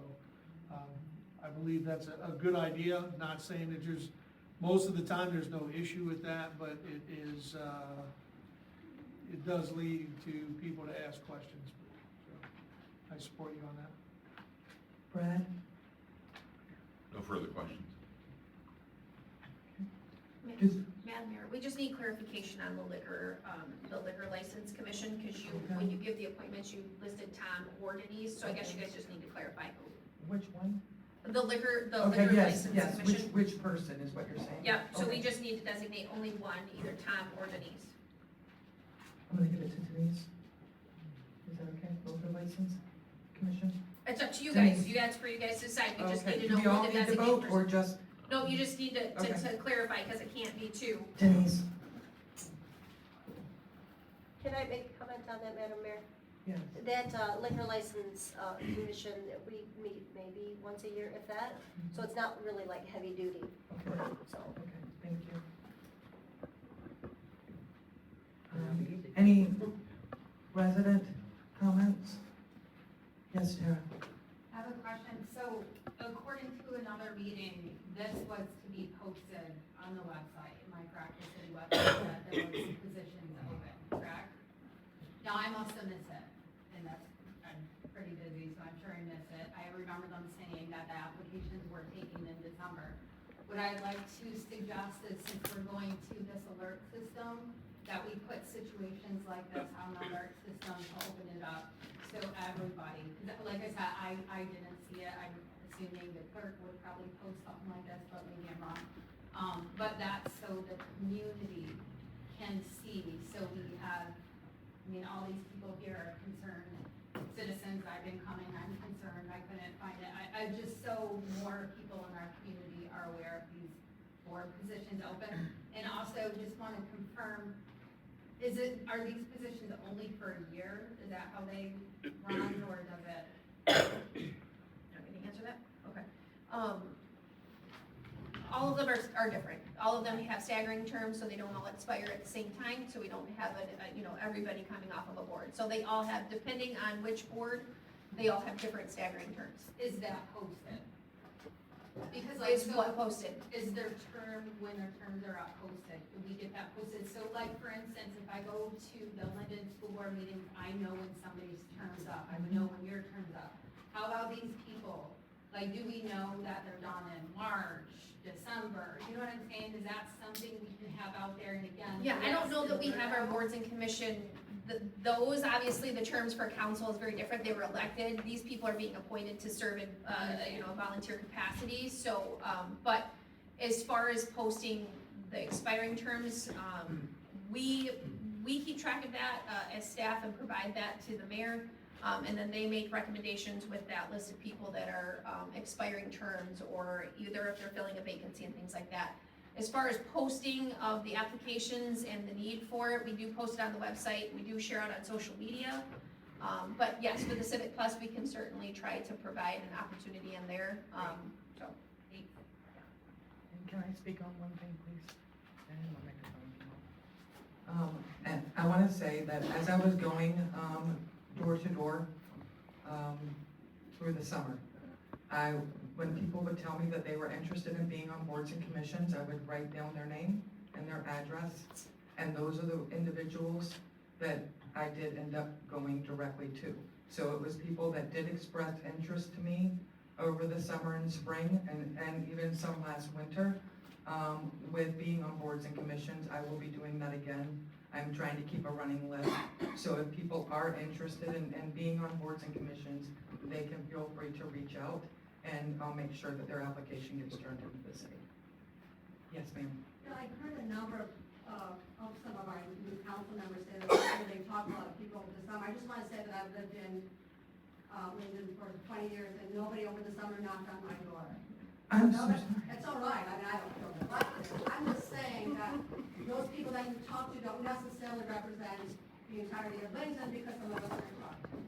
Speaker 3: I believe that's a good idea, not saying that most of the time there's no issue with that, but it does lead to people to ask questions, so I support you on that.
Speaker 1: Brad?
Speaker 7: No further questions.
Speaker 11: Madam Mayor, we just need clarification on the liquor license commission, because
Speaker 1: Okay.
Speaker 11: when you give the appointments, you listed Tom or Denise, so I guess you guys just need to clarify who.
Speaker 1: Which one?
Speaker 11: The liquor
Speaker 1: Okay, yes,
Speaker 11: license
Speaker 1: yes,
Speaker 11: commission.
Speaker 1: which person is what you're saying?
Speaker 11: Yep, so we
Speaker 1: Okay.
Speaker 11: just need to designate only one, either Tom or Denise.
Speaker 1: I'm gonna give it to Denise. Is that okay? Liquor license commission?
Speaker 11: It's up to you
Speaker 1: Denise.
Speaker 11: guys, that's for you guys to decide, we just
Speaker 1: Okay.
Speaker 11: need to
Speaker 1: Do
Speaker 11: know
Speaker 1: we all
Speaker 11: who the
Speaker 1: need to
Speaker 11: designated
Speaker 1: vote,
Speaker 11: person.
Speaker 1: or just
Speaker 11: No, you just need to
Speaker 1: Okay.
Speaker 11: clarify, because it can't be two.
Speaker 1: Denise?
Speaker 4: Can I make a comment on that, Madam Mayor?
Speaker 1: Yes.
Speaker 4: That liquor license commission, we meet maybe once a year, if that, so it's not really like heavy duty,
Speaker 1: Okay,
Speaker 4: so.
Speaker 1: okay, thank you. Any resident comments? Yes, Tara?
Speaker 15: I have a question. So according to another meeting, this was to be posted on the website, am I correct, the city website, that there was positions open, correct? Now, I must have missed it, and I'm pretty busy, so I'm sure I missed it. I remember them saying that the applications were taken in December. What I'd like to suggest is, since we're going to this alert system, that we put situations like this on the alert system to open it up so everybody, 'cause like I said, I didn't see it, I'm assuming the clerk would probably post something like this, but maybe I'm wrong. But that's so the community can see, so we have, I mean, all these people here are concerned citizens. I've been coming, I'm concerned, I couldn't find it. I just, so more people in our community are aware of these board positions open. And also just want to confirm, are these positions only for a year? Is that how they run, or does it?
Speaker 11: Want me to answer that? Okay. All of them are different. All of them have staggering terms, so they don't all expire at the same time, so we don't have everybody coming off of a board. So they all have, depending on which board, they all have different staggering terms.
Speaker 15: Is that posted? Because
Speaker 11: Is what posted?
Speaker 15: Is their term, when their terms are up, posted? Do we get that posted? So like, for instance, if I go to the Linden School Board meetings, I know when somebody's term's up. I would know when your term's up. How about these people? Like, do we know that they're done in March, December? You know what I'm saying? Is that something we can have out there? And again,
Speaker 11: Yeah, I don't know that we have our boards and commission, those, obviously, the terms for council is very different. They were elected. These people are being appointed to serve in, volunteer capacities. So, but as far as posting the expiring terms, we keep track of that, as staff and provide that to the mayor. And then they make recommendations with that list of people that are, expiring terms, or either if they're filling a vacancy and things like that. As far as posting of the applications and the need for it, we do post it on the website, we do share it on social media. But yes, for the Civic Plus, we can certainly try to provide an opportunity in there, so.
Speaker 1: And can I speak on one thing, please? And my microphone came on. And I want to say that as I was going door to door through the summer, when people would tell me that they were interested in being on boards and commissions, I would write down their name and their address, and those are the individuals that I did end up going directly to. So it was people that did express interest to me over the summer and spring, and even some last winter, with being on boards and commissions. I will be doing that again. I'm trying to keep a running list, so if people are interested in being on boards and commissions, they can feel free to reach out, and I'll make sure that their application gets turned into the city. Yes, ma'am.
Speaker 16: I've heard a number of some of our new council members say that they talk a lot of people over the summer. I just want to say that I've lived in Linden for 20 years, and nobody over the summer knocked on my door.
Speaker 1: I'm so sorry.
Speaker 16: It's all right, I mean, I don't feel neglected. I'm just saying that those people that you talk to don't necessarily represent the entirety of Linden, because some of us are talked to.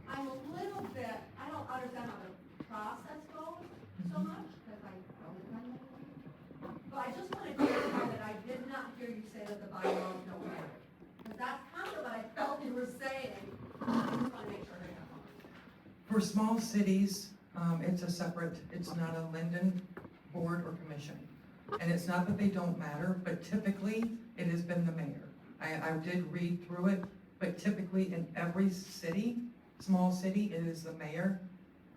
Speaker 16: I'm a little bit, I don't understand how the process goes so much, because I don't know. But I just want to clarify that I did not hear you say that the bylaws don't matter. Because that's kind of what I felt you were saying. I just want to make sure they have one.
Speaker 1: For small cities, it's a separate, it's not a Linden board or commission. And it's not that they don't matter, but typically it has been the mayor. I did read through it, but typically in every city, small city, it is the mayor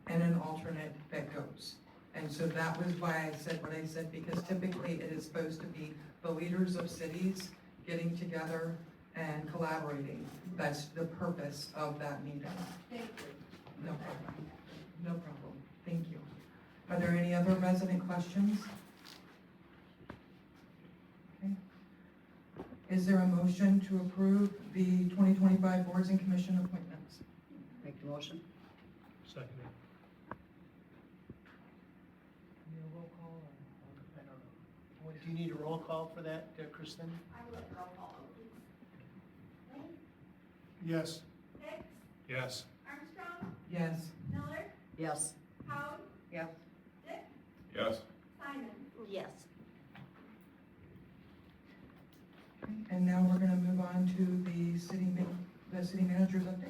Speaker 1: and an alternate that goes. And so that was why I said what I said, because typically it is supposed to be the leaders of cities getting together and collaborating. That's the purpose of that meeting.
Speaker 16: Thank you.
Speaker 1: No problem. No problem. Thank you. Are there any other resident questions? Okay. Is there a motion to approve the 2025 boards and commission appointments?
Speaker 13: Make the motion.
Speaker 3: Second.
Speaker 1: Need a roll call or?
Speaker 8: I don't know. Do you need a roll call for that, Kristen?
Speaker 16: I would like a roll call, please. Lane?
Speaker 3: Yes.
Speaker 16: Hicks?
Speaker 3: Yes.
Speaker 16: Armstrong?
Speaker 1: Yes.
Speaker 16: Miller?
Speaker 13: Yes.
Speaker 16: Howard?
Speaker 13: Yes.
Speaker 16: Dick?
Speaker 7: Yes.
Speaker 16: Simon?
Speaker 4: Yes.
Speaker 1: Okay, and now we're gonna move on to the city manager's update.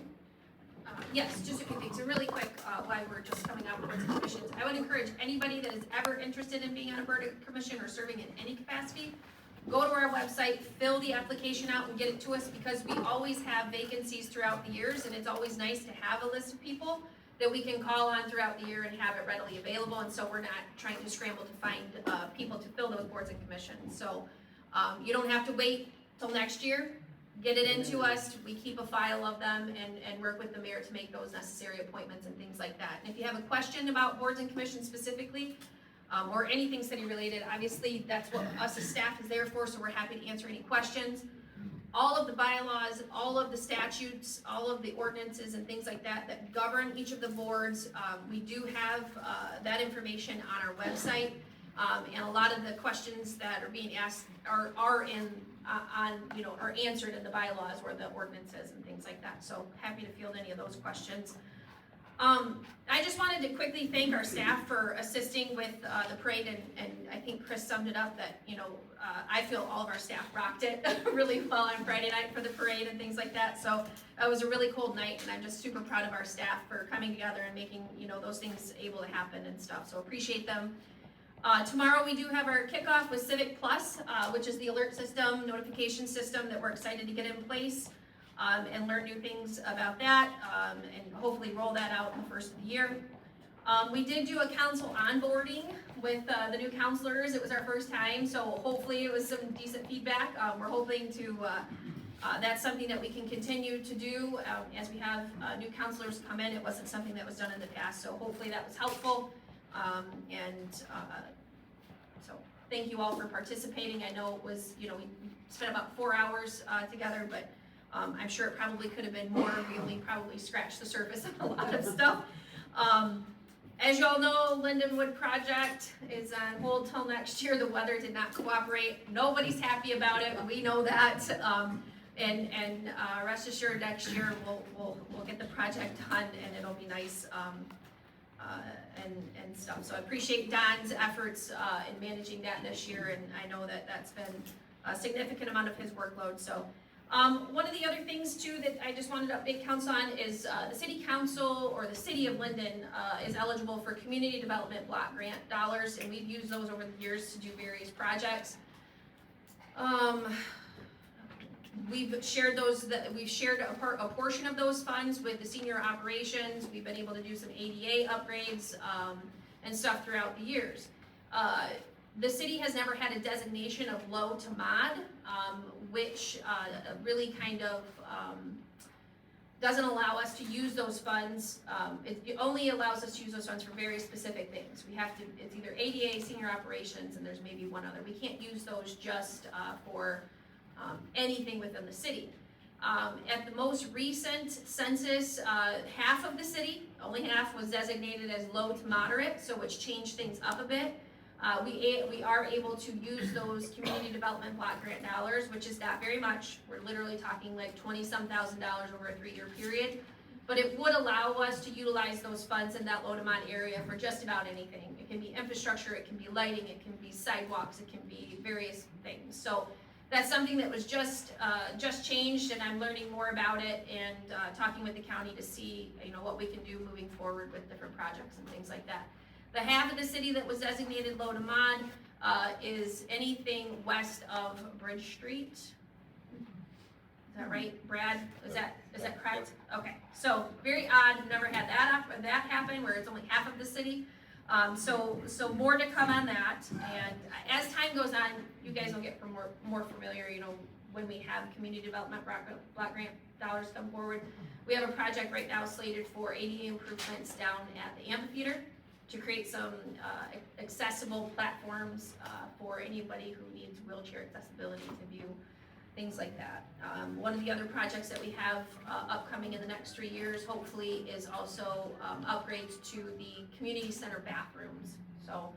Speaker 11: Yes, just a few things, and really quick, while we're just coming out with boards and commissions, I would encourage anybody that is ever interested in being on a board or commission or serving in any capacity, go to our website, fill the application out and get it to us, because we always have vacancies throughout the years, and it's always nice to have a list of people that we can call on throughout the year and have it readily available, and so we're not trying to scramble to find people to fill those boards and commissions. So you don't have to wait till next year. Get it into us, we keep a file of them and work with the mayor to make those necessary appointments and things like that. And if you have a question about boards and commissions specifically, or anything city related, obviously that's what us as staff is there for, so we're happy to answer any questions. all of the bylaws, all of the statutes, all of the ordinances and things like that that govern each of the boards. We do have that information on our website, and a lot of the questions that are being asked are answered in the bylaws or the ordinances and things like that. So happy to field any of those questions. I just wanted to quickly thank our staff for assisting with the parade, and I think Chris summed it up that, I feel all of our staff rocked it really well on Friday night for the parade and things like that. So it was a really cold night, and I'm just super proud of our staff for coming together and making, those things able to happen and stuff. So appreciate them. Tomorrow we do have our kickoff with Civic Plus, which is the alert system, notification system that we're excited to get in place. And learn new things about that, and hopefully roll that out in the first of the year. We did do a council onboarding with the new counselors. It was our first time, so hopefully it was some decent feedback. We're hoping to, that's something that we can continue to do as we have new counselors come in. It wasn't something that was done in the past, so hopefully that was helpful. So thank you all for participating. I know it was, we spent about 4 hours together, but I'm sure it probably could have been more. We only probably scratched the surface on a lot of stuff. As you all know, Lindenwood project is on hold till next year. The weather did not cooperate. Nobody's happy about it. We know that. And rest assured, next year we'll get the project done, and it'll be nice and stuff. So I appreciate Don's efforts in managing that this year, and I know that that's been a significant amount of his workload. So. One of the other things too that I just wanted to update council on is the city council, or the city of Linden, is eligible for community development block grant dollars, and we've used those over the years to do various projects. We've shared a portion of those funds with the senior operations. We've been able to do some ADA upgrades and stuff throughout the years. The city has never had a designation of low to mod, which really kind of doesn't allow us to use those funds. It only allows us to use those funds for very specific things. It's either ADA, senior operations, and there's maybe one other. We can't use those just for anything within the city. At the most recent census, half of the city, only half, was designated as low to moderate, so which changed things up a bit. We are able to use those community development block grant dollars, which is not very much. We're literally talking like $20-some thousand over a 3-year period. But it would allow us to utilize those funds in that low to mod area for just about anything. It can be infrastructure, it can be lighting, it can be sidewalks, it can be various things. So that's something that was just changed, and I'm learning more about it and talking with the county to see what we can do moving forward with different projects and things like that. The half of the city that was designated low to mod is anything west of Bridge Street. Is that right, Brad? Is that correct? Okay. So very odd. Never had that happen where it's only half of the city. So more to come on that. And as time goes on, you guys will get more familiar. When we have community development block grant dollars come forward. We have a project right now slated for ADA improvements down at the amphitheater, to create some accessible platforms for anybody who needs wheelchair accessibility to view, things like that. One of the other projects that we have upcoming in the next 3 years, hopefully, is also upgrades to the community center bathrooms. So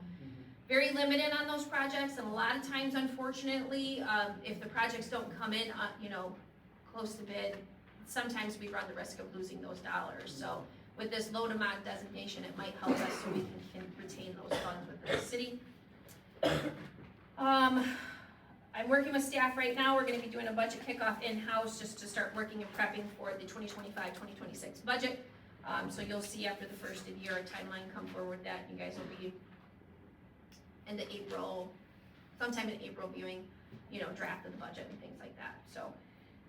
Speaker 11: very limited on those projects, and a lot of times, unfortunately, if the projects don't come in, close to bid, sometimes we run the risk of losing those dollars. So with this low to mod designation, it might help us so we can retain those funds within the city. I'm working with staff right now. We're going to be doing a budget kickoff in-house just to start working and prepping for the 2025-2026 budget. So you'll see after the first of the year a timeline come forward with that. You guys will be in the sometime in April viewing, draft of the budget and things like that. So,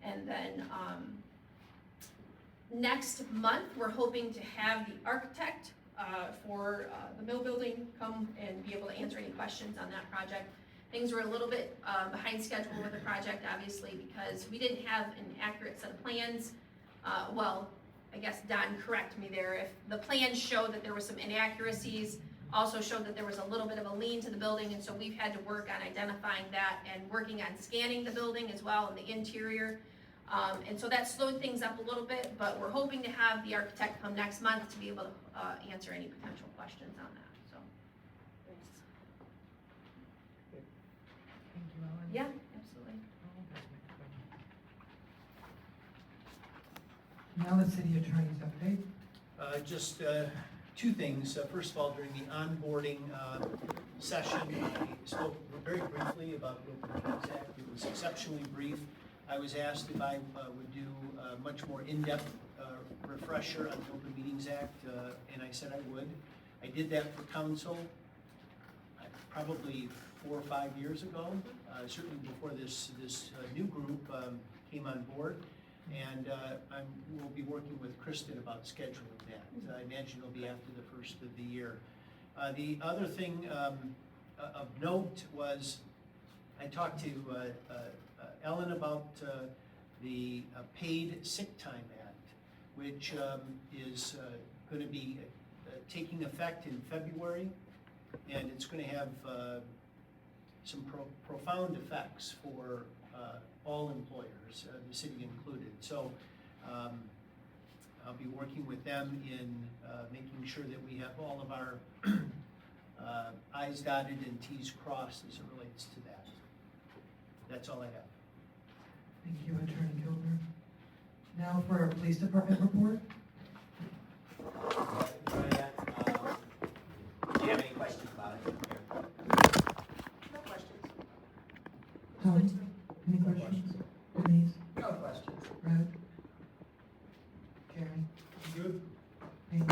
Speaker 11: and then next month, we're hoping to have the architect for the mill building come and be able to answer any questions on that project. Things were a little bit behind schedule with the project, obviously, because we didn't have an accurate set of plans. Well, I guess Don, correct me there. If the plans showed that there were some inaccuracies, also showed that there was a little bit of a lean to the building, and so we've had to work on identifying that and working on scanning the building as well in the interior. And so that slowed things up a little bit, but we're hoping to have the architect come next month to be able to answer any potential questions on that, so.
Speaker 1: Thank you, Ellen.
Speaker 11: Yeah, absolutely.
Speaker 1: Now the city attorney's update.
Speaker 8: Just two things. First of all, during the onboarding session, I spoke very briefly about the Open Meetings Act. It was exceptionally brief. I was asked if I would do a much more in-depth refresher on the Open Meetings Act, and I said I would. I did that for council probably 4 or 5 years ago, certainly before this new group came on board. And we'll be working with Kristen about scheduling that. I imagine it'll be after the first of the year. The other thing of note was I talked to Ellen about the Paid Sick Time Act, which is going to be taking effect in February, and it's going to have some profound effects for all employers, the city included. So I'll be working with them in making sure that we have all of our I's dotted and T's crossed as it relates to that. That's all I have.
Speaker 1: Thank you, Attorney Gilbert. Now for our police department report.
Speaker 17: Do you have any questions about it?
Speaker 4: No questions.
Speaker 1: Tom, any questions? Denise?
Speaker 13: No questions.
Speaker 1: Brad? Jerry?
Speaker 3: Good.
Speaker 1: Nate?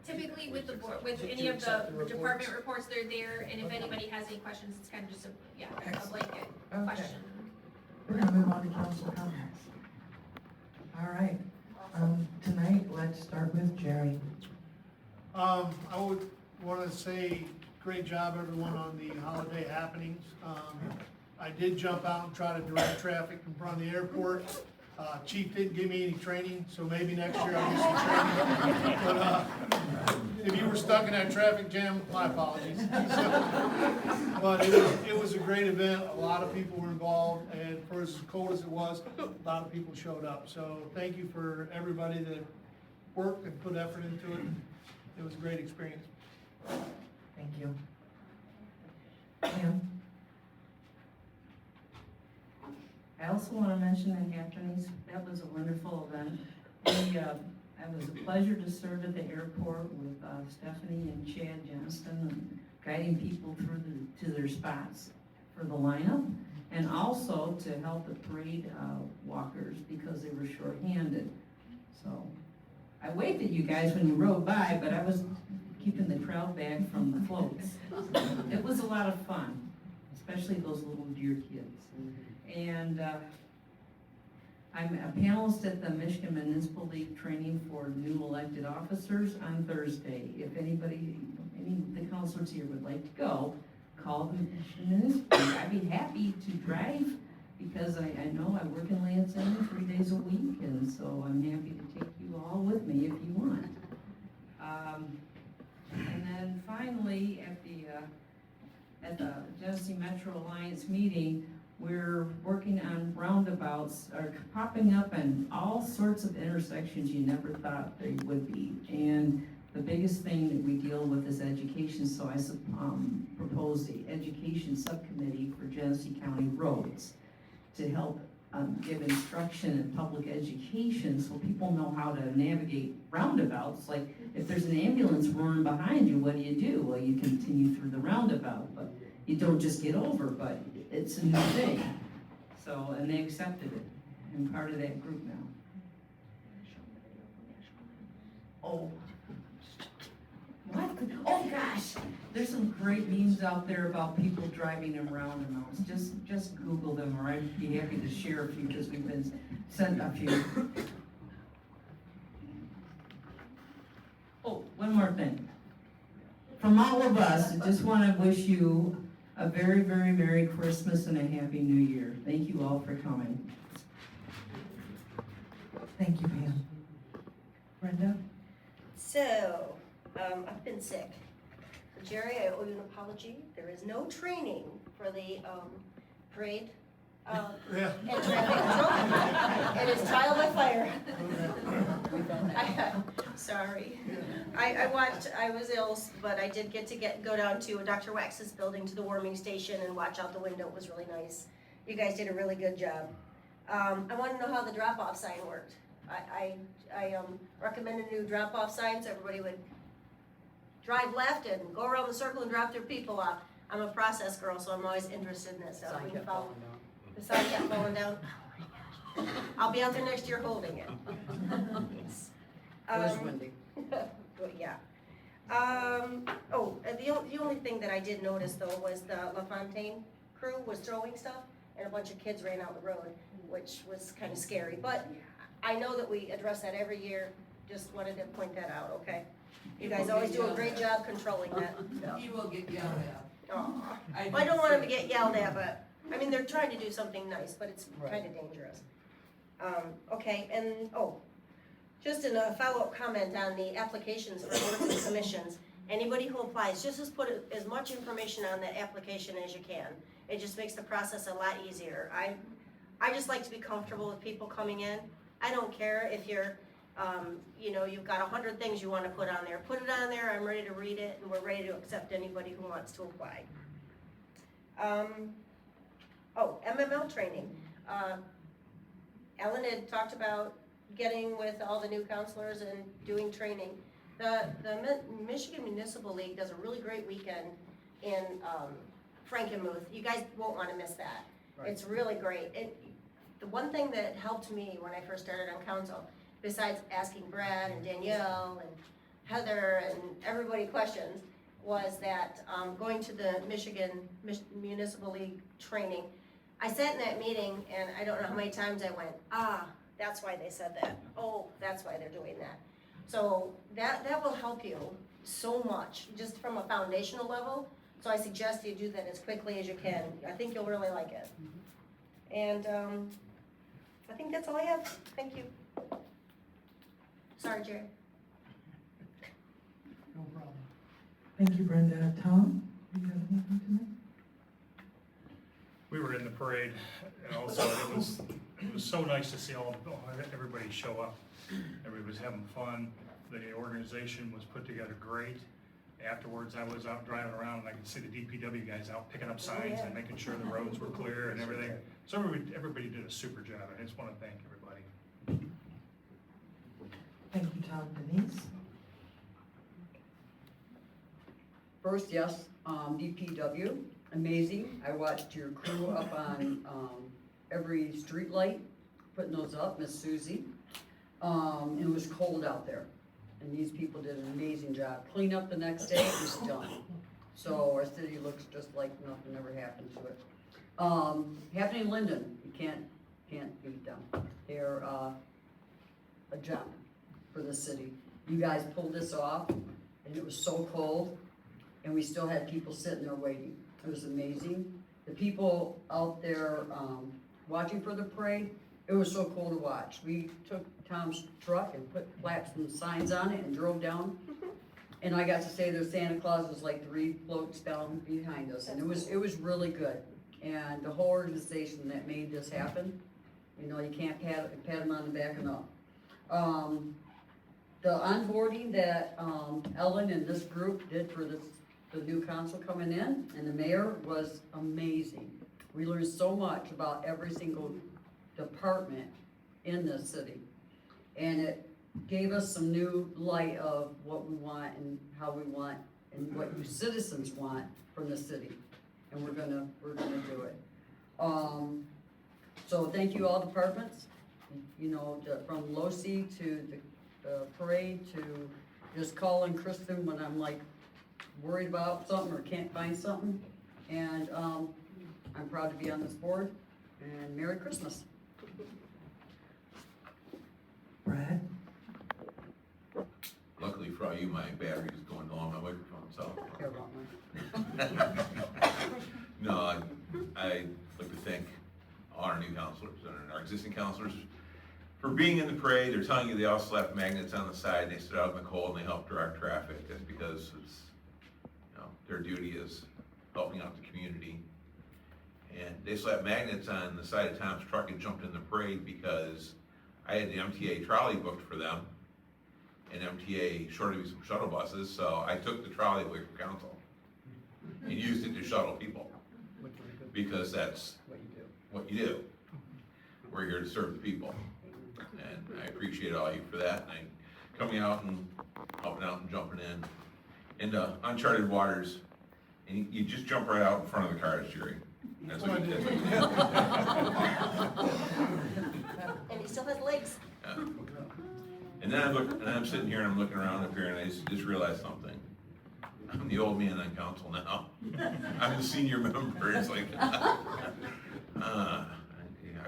Speaker 11: Typically with the board, with any of the department reports, they're there, and if anybody has any questions, it's kind of just a, a blanket
Speaker 1: Okay.
Speaker 11: question.
Speaker 1: We're gonna move on to council comments. All right, tonight, let's start with Jerry.
Speaker 3: I would want to say, great job everyone on the holiday happenings. I did jump out and try to direct traffic in front of the airport. Chief didn't give me any training, so maybe next year I'll get some training. But if you were stuck in that traffic jam, my apologies. But it was a great event. A lot of people were involved, and for as cold as it was, a lot of people showed up. So thank you for everybody that worked and put effort into it. It was a great experience.
Speaker 1: Thank you. Pam?
Speaker 6: I also want to mention the happenings. That was a wonderful event. It was a pleasure to serve at the airport with Stephanie and Chad Johnston, and guiding people through to their spots for the lineup, and also to help the parade walkers because they were short-handed. So I waved at you guys when you rode by, but I was keeping the crowd back from the floats. It was a lot of fun, especially those little deer kids. And I'm a panelist at the Michigan Municipal League training for new elected officers on Thursday. If anybody, any of the counselors here would like to go, call the Michigan Municipal League. I'd be happy to drive because I know I work in Lansing 3 days a week, and so I'm happy to take you all with me if you want. And then finally, at the Genesee Metro Alliance meeting, we're working on roundabouts are popping up in all sorts of intersections you never thought they would be. And the biggest thing that we deal with is education, so I proposed the education subcommittee for Genesee County roads to help give instruction in public education so people know how to navigate roundabouts. Like if there's an ambulance roaring behind you, what do? Well, you continue through the roundabout, but you don't just get over, but it's a new thing. So, and they accepted it. I'm part of that group now. Oh. What? Oh gosh, there's some great memes out there about people driving in roundabouts. Just Google them, or I'd be happy to share a few because we've been sent a few. Oh, one more thing. From all of us, I just want to wish you a very, very Merry Christmas and a Happy New Year. Thank you all for coming.
Speaker 1: Thank you, Pam. Brenda?
Speaker 4: So, I've been sick. Jerry, I owe you an apology. There is no training for the parade.
Speaker 3: Yeah.
Speaker 4: And traffic control. And it's trial by fire. Sorry. I watched, I was ill, but I did get to go down to Dr. Wax's building to the warming station and watch out the window. It was really nice. You guys did a really good job. I want to know how the drop-off sign worked. I recommend a new drop-off sign so everybody would drive left and go around the circle and drop their people off. I'm a process girl, so I'm always interested in this stuff.
Speaker 13: Sign kept falling down.
Speaker 4: The sign kept falling down. Oh my gosh. I'll be out there next year holding it. Yes.
Speaker 13: It was windy.
Speaker 4: But yeah. The only thing that I did notice though was the LaFontaine crew was throwing stuff and a bunch of kids ran out the road, which was kind of scary. But I know that we address that every year. Just wanted to point that out, okay? You guys always do a great job controlling that.
Speaker 9: He will get yelled at.
Speaker 4: Aw. Well, I don't want him to get yelled at, but, I mean, they're trying to do something nice, but it's kind of dangerous. Okay, and, just a follow-up comment on the applications for boards and commissions. Anybody who applies, just put as much information on that application as you can. It just makes the process a lot easier. I just like to be comfortable with people coming in. I don't care if you're, you've got 100 things you want to put on there. Put it on there, I'm ready to read it, and we're ready to accept anybody who wants to apply. MML training. Ellen had talked about getting with all the new counselors and doing training. The Michigan Municipal League does a really great weekend in Frankenmuth. You guys won't want to miss that. Right. It's really great. The one thing that helped me when I first started on council, besides asking Brad and Danielle and Heather and everybody questions, was that going to the Michigan Municipal League training, I sat in that meeting and I don't know how many times I went, that's why they said that. Oh, that's why they're doing that. So that will help you so much, just from a foundational level. So I suggest you do that as quickly as you can. I think you'll really like it. And I think that's all I have. Thank you. Sorry, Jerry.
Speaker 3: No problem.
Speaker 1: Thank you, Brenda. Tom, do you have anything tonight?
Speaker 5: We were in the parade, and also it was so nice to see everybody show up. Everybody was having fun. The organization was put together great. Afterwards, I was out driving around and I could see the DPW guys out picking up signs and making sure the roads were clear and everything. So everybody did a super job. I just want to thank everybody.
Speaker 1: Thank you, Tom. Denise?
Speaker 13: First, yes, DPW, amazing. I watched your crew up on every street light, putting those up, Miss Susie. It was cold out there, and these people did an amazing job. Clean up the next day, it was done. So our city looks just like nothing ever happened to it. Happening in Linden, you can't beat them. They're a gem for the city. You guys pulled this off, and it was so cold, and we still had people sitting there waiting. It was amazing. The people out there watching for the parade, it was so cool to watch. We took Tom's truck and put flaps and signs on it and drove down. And I got to say their Santa Claus was like 3 floats down behind us, and it was really good. And the whole organization that made this happen, you can't pat them on the back enough. The onboarding that Ellen and this group did for the new council coming in and the mayor was amazing. We learned so much about every single department in this city. And it gave us some new light of what we want and how we want and what you citizens want from the city. And we're gonna do it. So thank you all departments, from LOSI to the parade to just calling Kristen when I'm like worried about something or can't find something. And I'm proud to be on this board, and Merry Christmas.
Speaker 1: Brad?
Speaker 7: Luckily for you, my battery is going low on my microphone, so.
Speaker 13: Care about mine.
Speaker 7: No, I'd like to thank all our new counselors and our existing counselors for being in the parade. They're telling you they also left magnets on the side, they stood out in the cold and they helped direct traffic. That's because it's, you know, their duty is helping out the community. And they slapped magnets on the side of Tom's truck and jumped in the parade because I had the MTA trolley booked for them. And MTA shorted me some shuttle buses, so I took the trolley away from council and used it to shuttle people. Because that's what you do. We're here to serve the people. And I appreciate all you for that. And coming out and helping out and jumping in into uncharted waters. And you just jump right out in front of the cars, Jerry. That's what you did.
Speaker 4: And he still has legs.
Speaker 7: Yeah. And then I'm sitting here and I'm looking around up here and I just realized something. I'm the old man on council now. I'm the senior member. It's like, I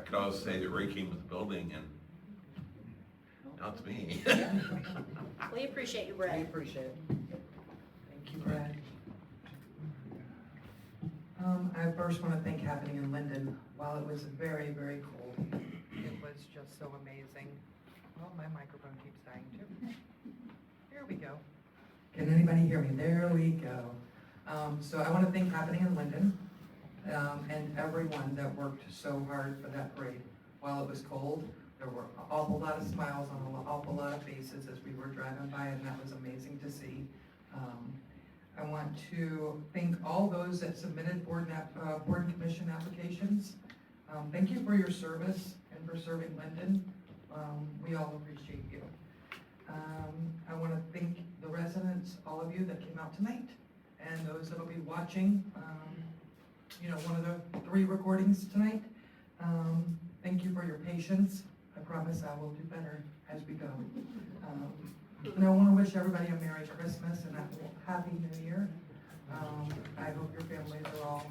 Speaker 7: could always say that Ray came with the building and now it's me.
Speaker 4: We appreciate you, Brad.
Speaker 13: We appreciate it.
Speaker 1: Thank you, Brad. I first want to thank Happening in Linden. While it was very, very cold, it was just so amazing. Well, my microphone keeps dying too. Here we go. Can anybody hear me? There we go. So I want to thank Happening in Linden and everyone that worked so hard for that parade. While it was cold, there were an awful lot of smiles on an awful lot of faces as we were driving by, and that was amazing to see. I want to thank all those that submitted board and commission applications. Thank you for your service and for serving Linden. We all appreciate you. I want to thank the residents, all of you that came out tonight, and those that will be watching, you know, one of the 3 recordings tonight. Thank you for your patience. I promise I will do better as we go. And I want to wish everybody a Merry Christmas and a Happy New Year. I hope your families are all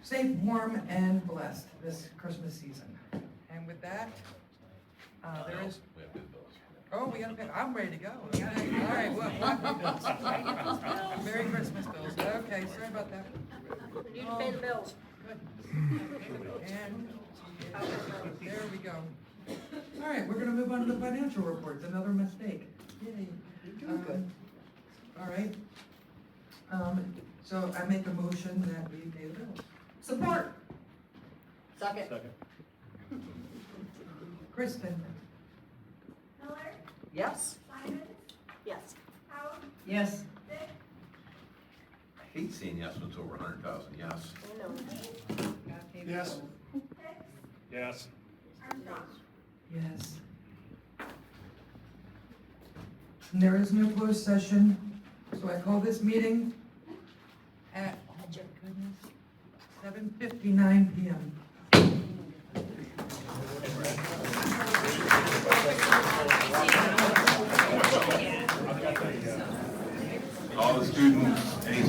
Speaker 1: safe, warm, and blessed this Christmas season. And with that, there is. Oh, we gotta pay. I'm ready to go. All right, well, Merry Christmas, Bills. Okay, sorry about that.
Speaker 4: We need to pay the bills.
Speaker 1: And there we go. All right, we're gonna move on to the financial reports. Another mistake. Yay.
Speaker 13: You're doing good.
Speaker 1: All right. So I make a motion that we pay the bills.
Speaker 13: Support. Second.
Speaker 1: Kristen?
Speaker 14: Miller,
Speaker 13: Yes.
Speaker 14: Simon,
Speaker 4: Yes.
Speaker 14: Powell,
Speaker 6: Yes.
Speaker 14: Dick,
Speaker 7: I hate seeing yes when it's over 100,000, yes.
Speaker 4: I know.
Speaker 3: Yes.
Speaker 14: Hicks,
Speaker 5: Yes.
Speaker 14: Armstrong.
Speaker 1: Yes. And there is no closed session, so I call this meeting at, oh my goodness, 7:59 p.m.
Speaker 7: All the students